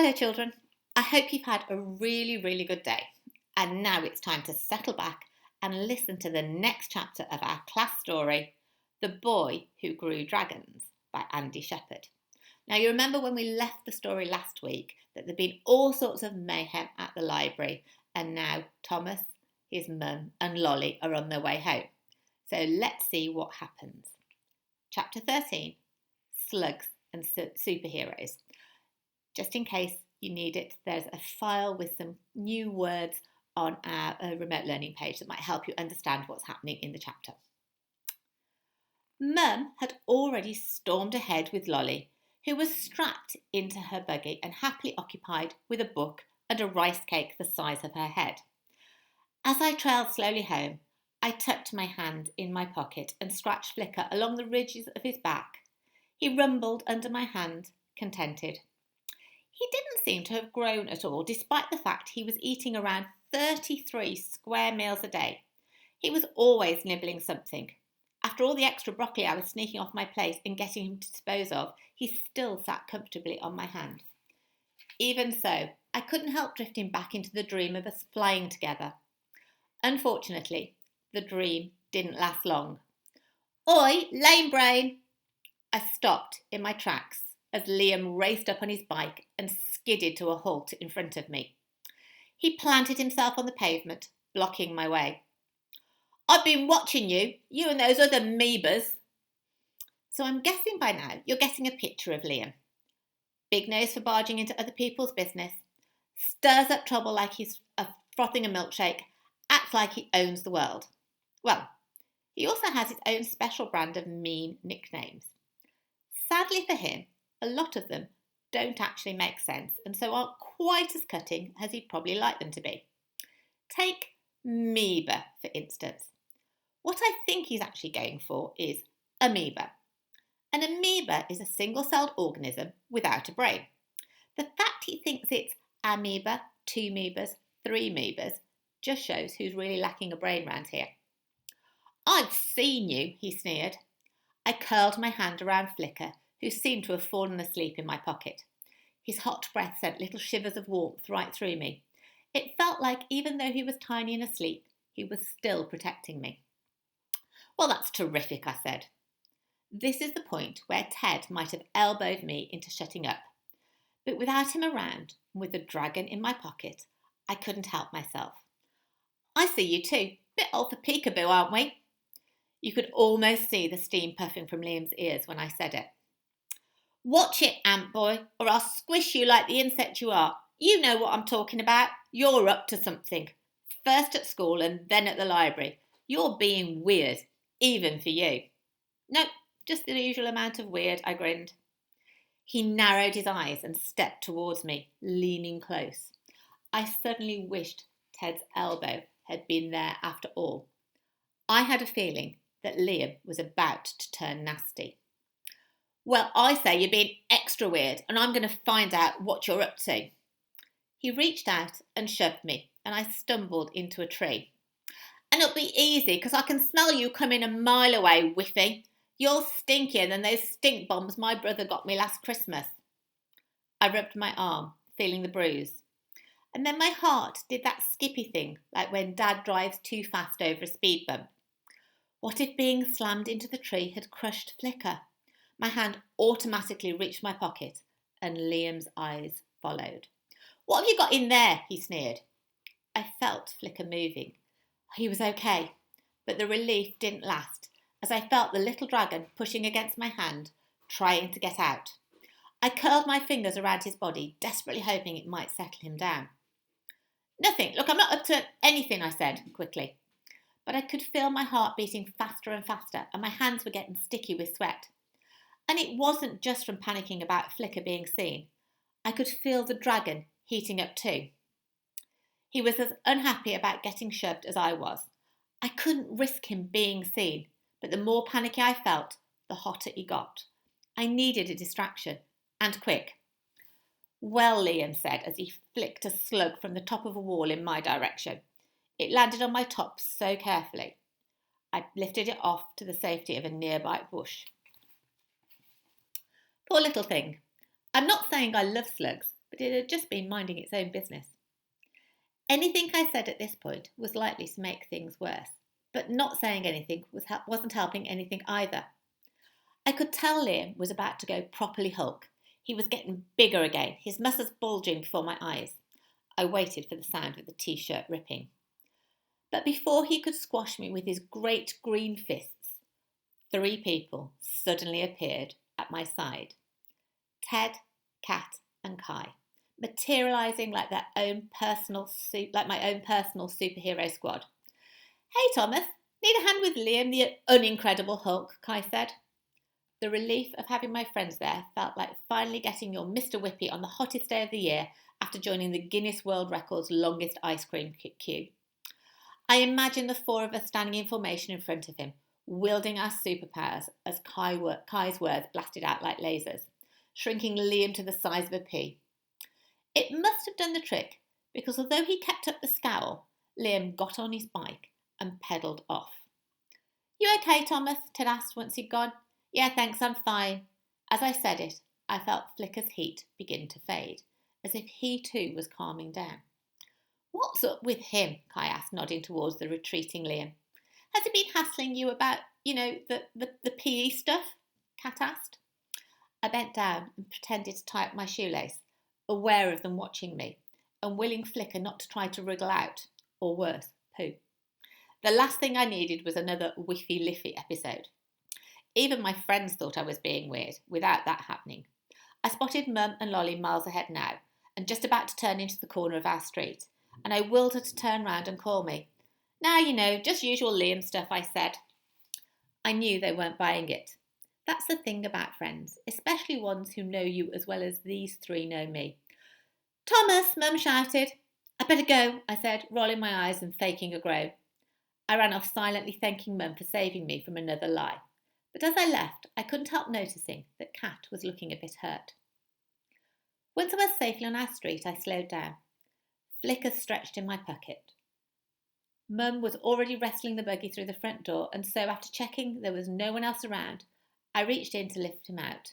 Hello children, I hope you've had a really good day and now it's time to settle back and listen to the next chapter of our class story, The Boy Who Grew Dragons by Andy Shepherd. Now you remember when we left the story last week that there'd been all sorts of mayhem at the library and now Thomas, his mum and Lolly are on their way home. So let's see what happens. Chapter 13, Slugs and Superheroes. Just in case you need it, there's a file with some new words on our remote learning page that might help you understand what's happening in the chapter. Mum had already stormed ahead with Lolly, who was strapped into her buggy and happily occupied with a book and a rice cake the size of her head. As I trailed slowly home, I tucked my hand in my pocket and scratched Flicker along the ridges of his back. He rumbled under my hand, contented. He didn't seem to have grown at all, despite the fact he was eating around 33 square meals a day. He was always nibbling something. After all the extra broccoli I was sneaking off my plate and getting him to dispose of, he still sat comfortably on my hand. Even so, I couldn't help drifting back into the dream of us flying together. Unfortunately, the dream didn't last long. Oi, lame brain! I stopped in my tracks as Liam raced up on his bike and skidded to a halt in front of me. He planted himself on the pavement, blocking my way. I've been watching you and those other amoebas. So I'm guessing by now you're getting a picture of Liam. Big nose for barging into other people's business, stirs up trouble like he's frothing a milkshake, acts like he owns the world. Well, he also has his own special brand of mean nicknames. Sadly for him, a lot of them don't actually make sense and so aren't quite as cutting as he'd probably like them to be. Take amoeba, for instance. What I think he's actually going for is amoeba. An amoeba is a single-celled organism without a brain. The fact he thinks it's amoeba, 2 amoebas, 3 amoebas just shows who's really lacking a brain round here. I've seen you, he sneered. I curled my hand around Flicker, who seemed to have fallen asleep in my pocket. His hot breath sent little shivers of warmth right through me. It felt like even though he was tiny and asleep, he was still protecting me. Well, that's terrific, I said. This is the point where Ted might have elbowed me into shutting up. But without him around, and with the dragon in my pocket, I couldn't help myself. I see you too. Bit old for peekaboo, aren't we? You could almost see the steam puffing from Liam's ears when I said it. Watch it, ant boy, or I'll squish you like the insect you are. You know what I'm talking about. You're up to something. First at school and then at the library. You're being weird, even for you. Nope, just the usual amount of weird, I grinned. He narrowed his eyes and stepped towards me, leaning close. I suddenly wished Ted's elbow had been there after all. I had a feeling that Liam was about to turn nasty. Well, I say you're being extra weird and I'm going to find out what you're up to. He reached out and shoved me and I stumbled into a tree. And it'll be easy because I can smell you coming a mile away, Whiffy. You're stinkier than those stink bombs my brother got me last Christmas. I rubbed my arm, feeling the bruise. And then my heart did that skippy thing, like when Dad drives too fast over a speed bump. What if being slammed into the tree had crushed Flicker? My hand automatically reached my pocket and Liam's eyes followed. What have you got in there? He sneered. I felt Flicker moving. He was okay, but the relief didn't last as I felt the little dragon pushing against my hand, trying to get out. I curled my fingers around his body, desperately hoping it might settle him down. Nothing. Look, I'm not up to anything, I said quickly. But I could feel my heart beating faster and faster and my hands were getting sticky with sweat. And it wasn't just from panicking about Flicker being seen. I could feel the dragon heating up too. He was as unhappy about getting shoved as I was. I couldn't risk him being seen, but the more panicky I felt, the hotter he got. I needed a distraction, and quick. Well, Liam said as he flicked a slug from the top of a wall in my direction. It landed on my top so carefully. I lifted it off to the safety of a nearby bush. Poor little thing. I'm not saying I love slugs, but but it had just been minding its own business. Anything I said at this point was likely to make things worse, but not saying anything wasn't helping anything either. I could tell Liam was about to go properly Hulk. He was getting bigger again, his muscles bulging before my eyes. I waited for the sound of the t-shirt ripping. But before he could squash me with his great green fists, 3 people suddenly appeared at my side. Ted, Kat, and Kai, materialising like my own personal superhero squad. "Hey Thomas, need a hand with Liam, the unincredible Hulk," Kai said. The relief of having my friends there felt like finally getting your Mr. Whippy on the hottest day of the year after joining the Guinness World Record's longest ice cream queue. I imagined the 4 of us standing in formation in front of him, wielding our superpowers as Kai's words blasted out like lasers, shrinking Liam to the size of a pea. It must have done the trick, because although he kept up the scowl, Liam got on his bike and pedalled off. "You okay, Thomas?" Ted asked once he'd gone. "Yeah, thanks, I'm fine." As I said it, I felt Flicker's heat begin to fade, as if he too was calming down. "What's up with him?" Kai asked, nodding towards the retreating Liam. "Has he been hassling you about, the PE stuff?" Kat asked. I bent down and pretended to tie up my shoelace, aware of them watching me, and willing Flicker not to try to wriggle out, or worse, poo. The last thing I needed was another Whiffy Liffy episode. Even my friends thought I was being weird, without that happening. I spotted Mum and Lolly miles ahead now, and just about to turn into the corner of our street, and I willed her to turn round and call me. "Now, just usual Liam stuff," I said. I knew they weren't buying it. That's the thing about friends, especially ones who know you as well as these 3 know me. "Thomas," Mum shouted. "I better go," I said, rolling my eyes and faking a groan. I ran off silently thanking Mum for saving me from another lie. But as I left, I couldn't help noticing that Kat was looking a bit hurt. Once I was safely on our street, I slowed down. Flicker stretched in my pocket. Mum was already wrestling the buggy through the front door, and so after checking there was no one else around, I reached in to lift him out.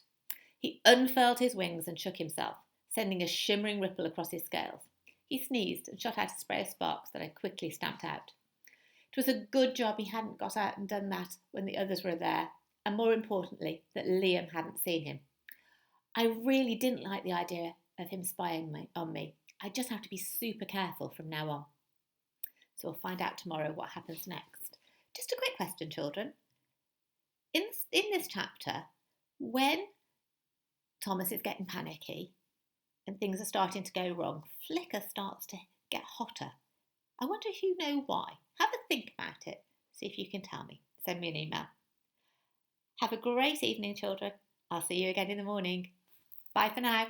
He unfurled his wings and shook himself, sending a shimmering ripple across his scales. He sneezed and shot out a spray of sparks that I quickly stamped out. It was a good job he hadn't got out and done that when the others were there, and more importantly, that Liam hadn't seen him. I really didn't like the idea of him spying on me. I just have to be super careful from now on. So we'll find out tomorrow what happens next. Just a quick question, children. In this chapter, when Thomas is getting panicky and things are starting to go wrong, Flicker starts to get hotter. I wonder if you know why. Have a think about it. See if you can tell me. Send me an email. Have a great evening, children. I'll see you again in the morning. Bye for now.